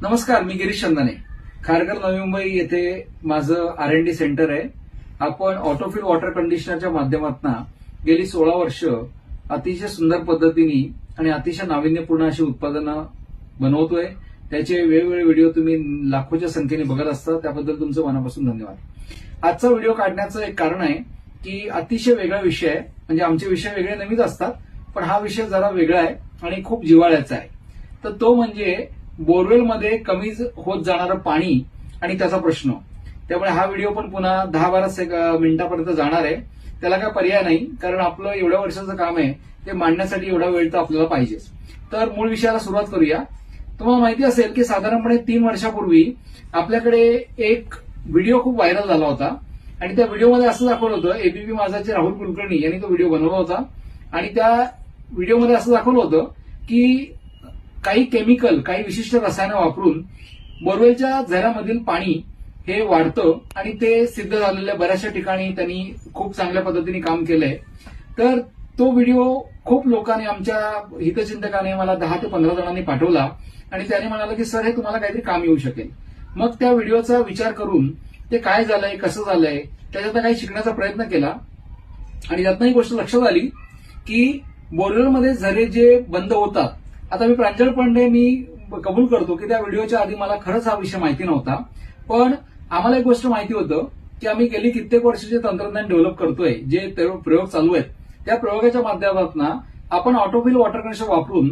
नमस्कार, मी गिरीश चंदाने. खारघर नवी मुंबई येथे माझं R&D सेंटर आहे. आपण ऑटोफिल वॉटर कंडिशनरच्या माध्यमातून गेली 16 वर्ष अतिशय सुंदर पद्धतीने आणि अतिशय नाविन्यपूर्ण अशी उत्पादनं बनवतोय. त्याचे वेगवेगळे व्हिडिओ तुम्ही लाखोच्या संख्येने बघत असता, त्याबद्दल तुमचं मनापासून धन्यवाद. आजचा व्हिडिओ काढण्याचं एक कारण आहे की अतिशय वेगळा विषय आहे. म्हणजे आमचे विषय वेगळे नेहमीच असतात, पण हा विषय जरा वेगळा आहे आणि खूप जिव्हाळ्याचा आहे. तर तो म्हणजे बोरवेलमध्ये कमी होत जाणारं पाणी आणि त्याचा प्रश्न. त्यामुळे हा व्हिडिओ पण पुन्हा 10-12 मिनिटापर्यंत जाणार आहे. त्याला काय पर्याय नाही, कारण आपलं एवढ्या वर्षाचं काम आहे ते मांडण्यासाठी एवढा वेळ तर आपल्याला पाहिजेच. तर मूळ विषयाला सुरुवात करूया. तुम्हाला माहिती असेल की साधारणपणे 3 वर्षापूर्वी आपल्याकडे एक व्हिडिओ खूप व्हायरल झाला होता आणि त्या व्हिडिओमध्ये असं दाखवलं होतं, एबीपी माझाचे राहुल कुलकर्णी यांनी तो व्हिडिओ बनवला होता आणि त्या व्हिडिओमध्ये असं दाखवलं होतं की काही केमिकल, काही विशिष्ट रसायनं वापरून बोरवेलच्या झऱ्यामधील पाणी हे वाढतं आणि ते सिद्ध झालेल्या बऱ्याचशा ठिकाणी त्यांनी खूप चांगल्या पद्धतीने काम केलंय. तर तो व्हिडिओ खूप लोकांनी, आमच्या हितचिंतकाने मला 10 ते 15 जणांनी पाठवला आणि त्याने म्हणाला की सर, हे तुम्हाला काहीतरी काम येऊ शकेल. मग त्या व्हिडिओचा विचार करून ते काय झालंय, कसं झालंय, त्याच्यात काही शिकण्याचा प्रयत्न केला आणि त्यातनं ही गोष्ट लक्षात आली की बोरवेलमध्ये झरे जे बंद होतात. आता मी प्रांजळपणे कबूल करतो की त्या व्हिडिओच्या आधी मला खरंच हा विषय माहिती नव्हता, पण आम्हाला एक गोष्ट माहिती होतं की आम्ही गेली कित्येक वर्षाचे तंत्रज्ञान डेव्हलप करतोय, जे प्रयोग चालू आहेत. त्या प्रयोगाच्या माध्यमातून आपण ऑटोफिल वॉटर कंडिशनर वापरून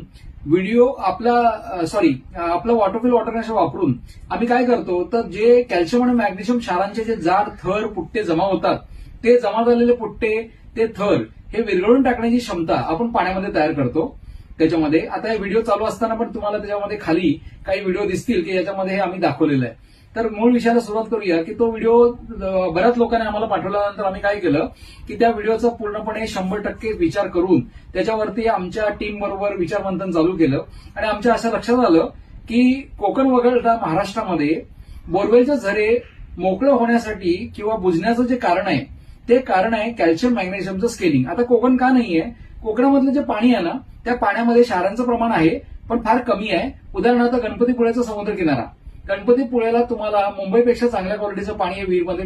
आपलं ऑटोफिल वॉटर कंडिशनर वापरून आम्ही काय करतो, तर जे कॅल्शियम आणि मॅग्नेशियम क्षारांचे जे जाड थर पुट्टे जमा होतात, ते जमा झालेले पुट्टे, ते थर हे विरघळून टाकण्याची क्षमता आपण पाण्यामध्ये तयार करतो. त्याच्यामध्ये आता हे व्हिडिओ चालू असताना पण तुम्हाला त्याच्यामध्ये खाली काही व्हिडिओ दिसतील की याच्यामध्ये हे आम्ही दाखवलेलं आहे. तर मूळ विषयाला सुरुवात करूया की तो व्हिडिओ बऱ्याच लोकांनी आम्हाला पाठवल्यानंतर आम्ही काय केलं की त्या व्हिडिओचा पूर्णपणे 100% विचार करून त्याच्यावरती आमच्या टीम बरोबर विचारमंथन चालू केलं आणि आमच्या असं लक्षात आलं की कोकण वगळता महाराष्ट्रामध्ये बोरवेलचे झरे मोकळं होण्यासाठी किंवा बुजण्याचं जे कारण आहे, ते कारण आहे कॅल्शियम मॅग्नेशियमचं स्केलिंग. आता कोकण का नाहीये? कोकणामधलं जे पाणी आहे ना, त्या पाण्यामध्ये क्षारांचं प्रमाण आहे पण फार कमी आहे. उदाहरणार्थ गणपतीपुळ्याचा समुद्र किनारा, गणपतीपुळ्याला तुम्हाला मुंबईपेक्षा चांगल्या क्वालिटीचं पाणी हे विहिरीमध्ये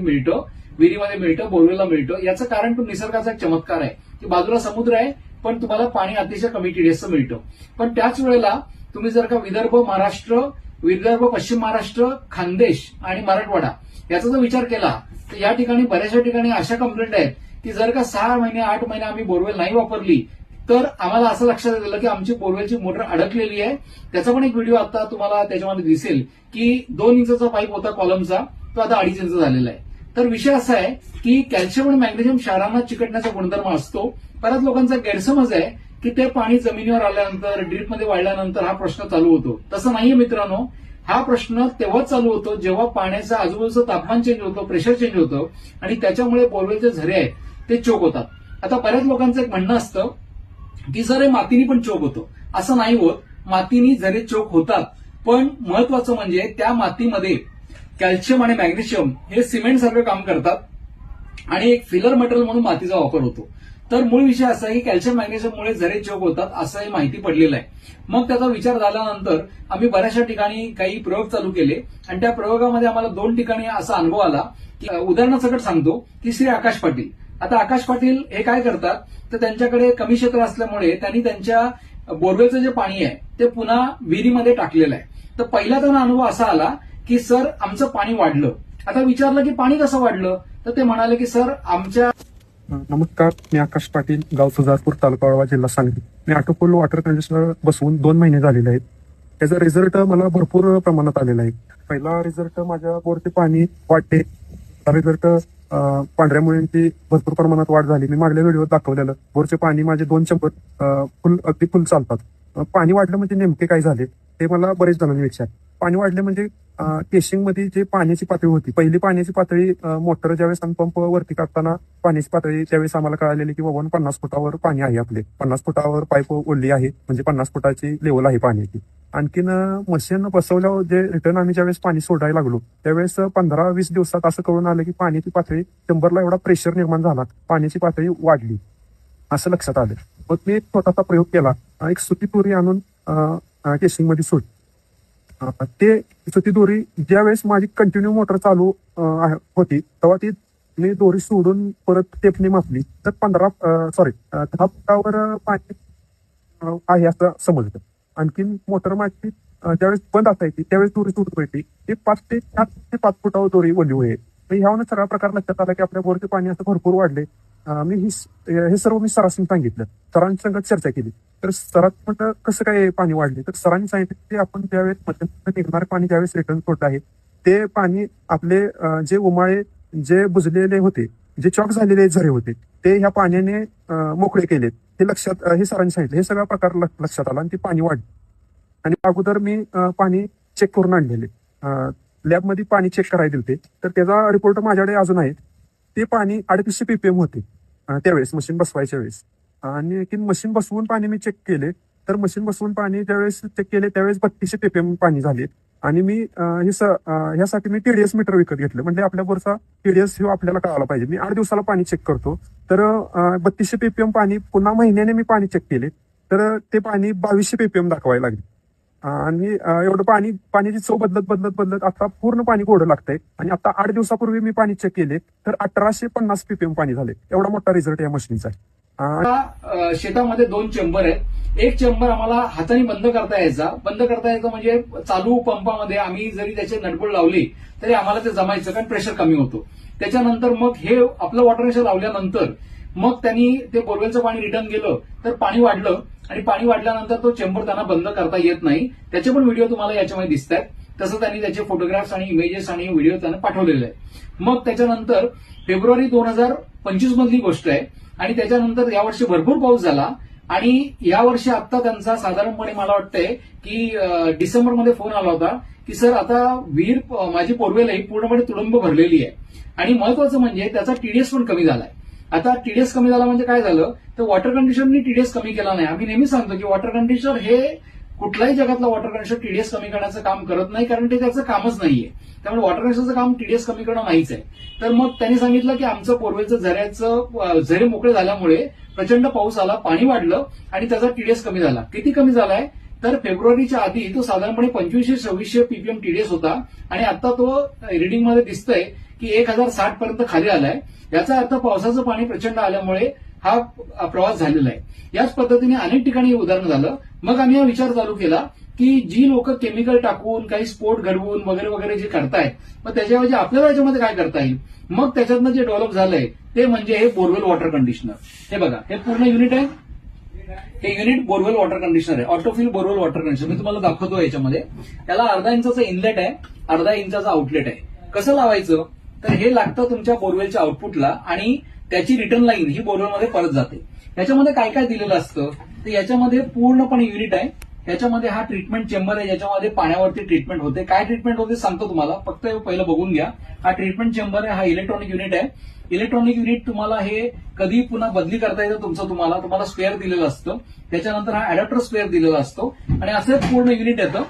मिळतं, बोरवेलला मिळतं. याचं कारण तो निसर्गाचा एक चमत्कार आहे की बाजूला समुद्र आहे पण तुम्हाला पाणी अतिशय कमी टीडीएसचं मिळतं. पण त्याच वेळेला तुम्ही जर का विदर्भ, पश्चिम महाराष्ट्र, खानदेश आणि मराठवाडा याचा जर विचार केला तर या ठिकाणी बऱ्याचशा ठिकाणी अशा कंप्लेंट आहेत की जर का 6 महिने 8 महिने आम्ही बोरवेल नाही वापरली तर आम्हाला असं लक्षात आलं की आमची बोरवेलची मोटर अडकलेली आहे. त्याचा पण एक व्हिडिओ आता तुम्हाला त्याच्यामध्ये दिसेल की 2 इंचाचा पाईप होता कॉलमचा, तो आता 2.5 इंच झालेला आहे. तर विषय असा आहे की कॅल्शियम आणि मॅग्नेशियम क्षारांना चिकटण्याचा गुणधर्म असतो. बऱ्याच लोकांचा गैरसमज आहे की ते पाणी जमिनीवर आल्यानंतर, ड्रीपमध्ये वाढल्यानंतर हा प्रश्न चालू होतो. तसं नाहीये मित्रांनो. हा प्रश्न तेव्हाच चालू होतो जेव्हा पाण्याचं आजूबाजूचं तापमान चेंज होतं, प्रेशर चेंज होतं आणि त्याच्यामुळे बोरवेलचे झरे आहेत ते चोक होतात. आता बऱ्याच लोकांचं एक म्हणणं असतं की सर, हे मातीनी पण चोक होतं. असं नाही होत. मातीनी झरे चोक होतात, पण महत्वाचं म्हणजे त्या मातीमध्ये कॅल्शियम आणि मॅग्नेशियम हे सिमेंट सारखं काम करतात आणि एक फिलर मटेरियल म्हणून मातीचा वापर होतो. तर मूळ विषय असा आहे की कॅल्शियम मॅग्नेशियममुळे झरे चोक होतात असंही माहिती पडलेलं आहे. मग त्याचा विचार झाल्यानंतर आम्ही बऱ्याचशा ठिकाणी काही प्रयोग चालू केले आणि त्या प्रयोगामध्ये आम्हाला 2 ठिकाणी असा अनुभव आला की उदाहरणासकट सांगतो की श्री आकाश पाटील. आता आकाश पाटील हे काय करतात, तर त्यांच्याकडे कमी क्षेत्र असल्यामुळे त्यांनी त्यांच्या बोरवेलचं जे पाणी आहे ते पुन्हा विहिरीमध्ये टाकलेलं आहे. तर पहिला त्यांना अनुभव असा आला की सर, आमचं पाणी वाढलं. आता विचारलं की पाणी कसं वाढलं, तर ते म्हणाले की सर, आमच्या नमस्कार, मी आकाश पाटील, गाव सुजारपूर, तालुका वाळवा, जिल्हा सांगली. मी ऑटोफिल वॉटर कंडिशनर बसवून 2 महिने झालेले आहेत. त्याचा रिझल्ट मला भरपूर प्रमाणात आलेला आहे. पहिला रिझल्ट, माझ्या बोरचे पाणी वाढते. रिझल्ट, पांढऱ्या मुळ्यांची भरपूर प्रमाणात वाढ झाली. मी मागल्या व्हिडिओत दाखवलेलं, बोरचे पाणी माझे 2 चंबर अगदी फुल चालतात. पाणी वाढलं म्हणजे नेमके काय झाले ते मला बरेच जणांनी विचार. पाणी वाढले म्हणजे केशिंगमध्ये जे पाण्याची पातळी होती, पहिली पाण्याची पातळी, मोटर ज्यावेळेस आम्ही पंप वरती काढताना पाण्याची पातळी त्यावेळेस आम्हाला कळालेली की बाबा 50 फुटावर पाणी आहे. आपले 50 फुटावर पाईप ओढली आहे, म्हणजे 50 फुटाची लेवल आहे पाण्याची. आणखीन मशीन बसवल्यावर जे रिटर्न आम्ही ज्यावेळेस पाणी सोडायला लागलो त्यावेळेस 15-20 दिवसात असं कळून आलं की पाण्याची पातळी 100ला एवढा प्रेशर निर्माण झाला, पाण्याची पातळी वाढली असं लक्षात आलं. मग मी एक छोटासा प्रयोग केला, एक सुती तुरी आणून केशिंगमध्ये सोडली. ते ती दोरी ज्यावेळेस माझी कंटिन्यू मोटर चालू होती तेव्हा ती मी दोरी सोडून परत टेपने मापली तर 10 फुटावर पाणी आहे असं समजतं. आणखीन मोटर माझी ज्यावेळेस बंद असायची त्यावेळेस दोरी सोडून पडली ती 5 फुटावर दोरी ओली होईल. ह्यावरून सगळा प्रकार लक्षात आला की आपल्या बोरचे पाणी असं भरपूर वाढले. हे सर्व मी सरांनी सांगितलं, सरांची संगत चर्चा केली. तर सरांनी म्हटलं कसं काय पाणी वाढले, तर सरांनी सांगितलं की आपण ज्यावेळेस मध्यंतरी निघणारे पाणी ज्यावेळेस रिटर्न सोडलं आहे ते पाणी आपले जे उमाळे जे बुजलेले होते, जे चॉक झालेले झरे होते ते ह्या पाण्याने मोकळे केलेत. हे सरांनी सांगितलं. हे सगळा प्रकार लक्षात आला आणि ते पाणी वाढले. आणि अगोदर मी पाणी चेक करून आणलेले, लॅबमध्ये पाणी चेक करायला दिलते तर त्याचा रिपोर्ट माझ्याकडे अजून आहे. ते पाणी 3800 ppm होते त्यावेळेस मशीन बसवायच्या वेळेस. आणि मशीन बसवून पाणी मी चेक केले तर मशीन बसवून पाणी ज्यावेळेस चेक केले त्यावेळेस 3200 ppm पाणी झाले. आणि मी ह्यासाठी मी TDS मीटर विकत घेतलं. म्हणजे आपल्या बोरचा TDS हे आपल्याला कळायला पाहिजे. मी 8 दिवसाला पाणी चेक करतो तर 3200 ppm पाणी पुन्हा महिन्याने मी पाणी चेक केले तर ते पाणी 2200 ppm दाखवायला लागले. आणि एवढं पाण्याची चव बदलत आता पूर्ण पाणी गोडं लागतंय. आणि आता 8 दिवसापूर्वी मी पाणी चेक केले तर 1850 ppm पाणी झाले. एवढा मोठा रिझल्ट या मशीनचा आहे. शेतामध्ये 2 चेंबर आहेत. एक चेंबर आम्हाला हाताने बंद करता यायचा म्हणजे चालू पंपामध्ये आम्ही जरी त्याचे नटबोल्ट लावले तरी आम्हाला ते जमायचं कारण प्रेशर कमी होतो. त्याच्यानंतर मग हे आपलं वॉटर प्रेशर लावल्यानंतर मग त्यांनी ते बोरवेलचं पाणी रिटर्न गेलं तर पाणी वाढलं आणि पाणी वाढल्यानंतर तो चेंबर त्यांना बंद करता येत नाही. त्याचे पण व्हिडिओ तुम्हाला याच्यामध्ये दिसत आहेत. तसं त्यांनी त्याचे फोटोग्राफ्स आणि इमेजेस आणि व्हिडिओ त्यांना पाठवलेले आहे. मग त्याच्यानंतर फेब्रुवारी 2025 मधली गोष्ट आहे आणि त्याच्यानंतर यावर्षी भरपूर पाऊस झाला आणि यावर्षी आता त्यांचा साधारणपणे मला वाटतंय की डिसेंबरमध्ये फोन आला होता की सर आता विहीर माझी बोरवेल ही पूर्णपणे तुडुंब भरलेली आहे आणि महत्वाचं म्हणजे त्याचा TDS पण कमी झालाय. आता TDS कमी झाला म्हणजे काय झालं तर वॉटर कंडिशनरनी TDS कमी केला नाही. आम्ही नेहमी सांगतो की वॉटर कंडिशनर हे कुठल्याही जगातला वॉटर कंडिशनर TDS कमी करण्याचं काम करत नाही कारण ते त्याचं कामच नाहीये. त्यामुळे वॉटर कंडिशनरचं काम TDS कमी करणं नाहीच आहे. तर मग त्यांनी सांगितलं की आमचं बोरवेलचं झरे मोकळे झाल्यामुळे प्रचंड पाऊस आला, पाणी वाढलं आणि त्याचा TDS कमी झाला. किती कमी झालाय तर फेब्रुवारीच्या आधी तो साधारणपणे 2500-2600 ppm TDS होता आणि आता तो रिडिंगमध्ये दिसतंय की 1060 पर्यंत खाली आलाय. याचा अर्थ पावसाचं पाणी प्रचंड आल्यामुळे हा प्रवास झालेला आहे. याच पद्धतीने अनेक ठिकाणी उदाहरण झालं. मग आम्ही हा विचार चालू केला की जी लोक केमिकल टाकून काही स्फोट घडवून वगैरे वगैरे जे करतायत मग त्याच्याऐवजी आपल्याला याच्यामध्ये काय करता येईल. मग त्याच्यातनं जे डेव्हलप झालंय ते म्हणजे हे बोरवेल वॉटर कंडिशनर. हे बघा हे पूर्ण युनिट आहे. हे युनिट बोरवेल वॉटर कंडिशनर आहे. ऑटोफिल बोरवेल वॉटर कंडिशनर मी तुम्हाला दाखवतो. याच्यामध्ये त्याला 1/2 इंचाचं इनलेट आहे, 1/2 इंचाचं आउटलेट आहे. कसं लावायचं तर हे लागतं तुमच्या बोरवेलच्या आउटपुटला आणि त्याची रिटर्न लाईन ही बोरवेलमध्ये परत जाते. याच्यामध्ये काय काय दिलेलं असतं तर याच्यामध्ये पूर्णपणे युनिट आहे. याच्यामध्ये हा ट्रीटमेंट चेंबर आहे ज्याच्यामध्ये पाण्यावरती ट्रीटमेंट होते. काय ट्रीटमेंट होते सांगतो तुम्हाला, फक्त पहिलं बघून घ्या. हा ट्रीटमेंट चेंबर आहे, हा इलेक्ट्रॉनिक युनिट आहे. इलेक्ट्रॉनिक युनिट तुम्हाला हे कधी पुन्हा बदली करता येतं तुम्हाला स्पेअर दिलेलं असतं. त्याच्यानंतर हा अडॅप्टर स्पेअर दिलेला असतो आणि असं पूर्ण युनिट येतं.